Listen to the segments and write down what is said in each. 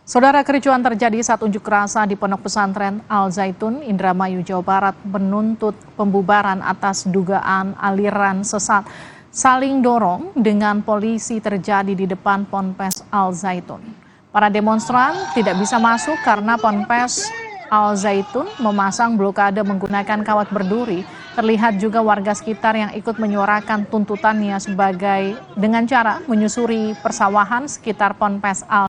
Saudara, kericuan terjadi saat unjuk rasa di Pondok Pesantren Al Zaitun, Indramayu, Jawa Barat menuntut pembubaran atas dugaan aliran sesat. Saling dorong dengan polisi terjadi di depan Ponpes Al Zaitun. Para demonstran tidak bisa masuk karena Ponpes Al Zaitun memasang blokade menggunakan kawat berduri. Terlihat juga warga sekitar yang ikut menyuarakan tuntutannya dengan cara menyusuri persawahan sekitar Ponpes Al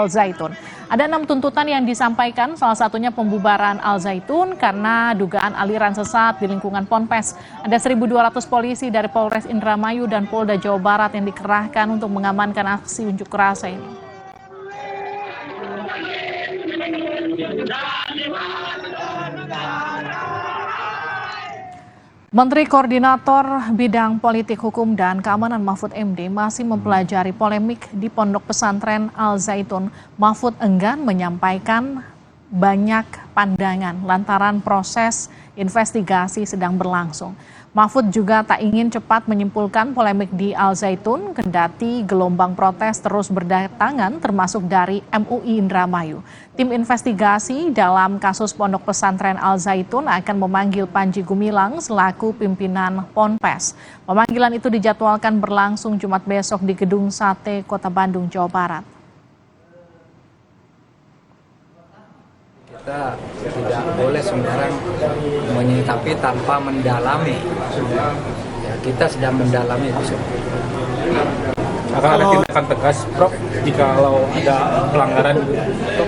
Zaitun. Ada 6 tuntutan yang disampaikan, salah satunya pembubaran Al Zaitun karena dugaan aliran sesat di lingkungan Ponpes. Ada 1.200 polisi dari Polres Indramayu dan Polda Jawa Barat yang dikerahkan untuk mengamankan aksi unjuk rasa ini. Menteri Koordinator Bidang Politik Hukum dan Keamanan Mahfud MD masih mempelajari polemik di Pondok Pesantren Al Zaitun. Mahfud enggan menyampaikan banyak pandangan lantaran proses investigasi sedang berlangsung. Mahfud juga tak ingin cepat menyimpulkan polemik di Al Zaitun, kendati gelombang protes terus berdatangan termasuk dari MUI Indramayu. Tim investigasi dalam kasus Pondok Pesantren Al Zaitun akan memanggil Panji Gumilang selaku pimpinan Ponpes. Pemanggilan itu dijadwalkan berlangsung Jumat besok di Gedung Sate, Kota Bandung, Jawa Barat. Kita tidak boleh sembarang menyikapi tanpa mendalami. Ya, kita sedang mendalami itu. Akan ada tindakan tegas, Prof, jika ada pelanggaran gitu?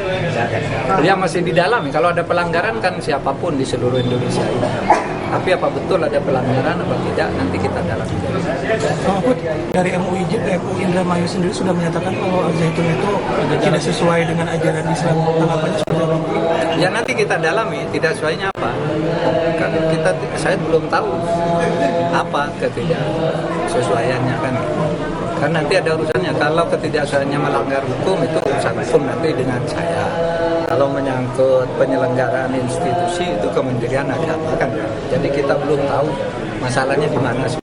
Yang masih didalami. Kalau ada pelanggaran kan siapapun di seluruh Indonesia ini. Tapi apa betul ada pelanggaran apa tidak, nanti kita dalami. Mahfud, dari MUI Indramayu sendiri sudah menyatakan kalau Al Zaitun itu tidak sesuai dengan ajaran Islam. Tanggapannya seperti apa? Ya nanti kita dalami, tidak sesuainya apa. Kan saya belum tahu apa ketidaksesuaiannya kan. Kan nanti ada urusannya. Kalau ketidaksesuaiannya melanggar hukum itu urusan hukum nanti dengan saya. Kalau menyangkut penyelenggaraan institusi itu Kementerian Agama kan. Jadi kita belum tahu masalahnya di mana sih.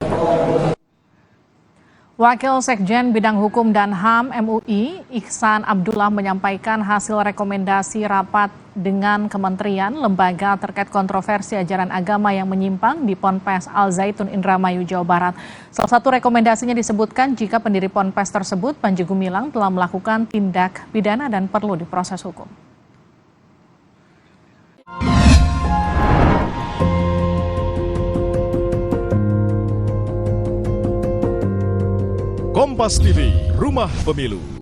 Wakil Sekjen Bidang Hukum dan HAM MUI, Ihsan Abdullah menyampaikan hasil rekomendasi rapat dengan kementerian lembaga terkait kontroversi ajaran agama yang menyimpang di Ponpes Al Zaitun Indramayu, Jawa Barat. Salah satu rekomendasinya disebutkan jika pendiri Ponpes tersebut, Panji Gumilang, telah melakukan tindak pidana dan perlu diproses hukum. Kompas TV, Rumah Pemilu.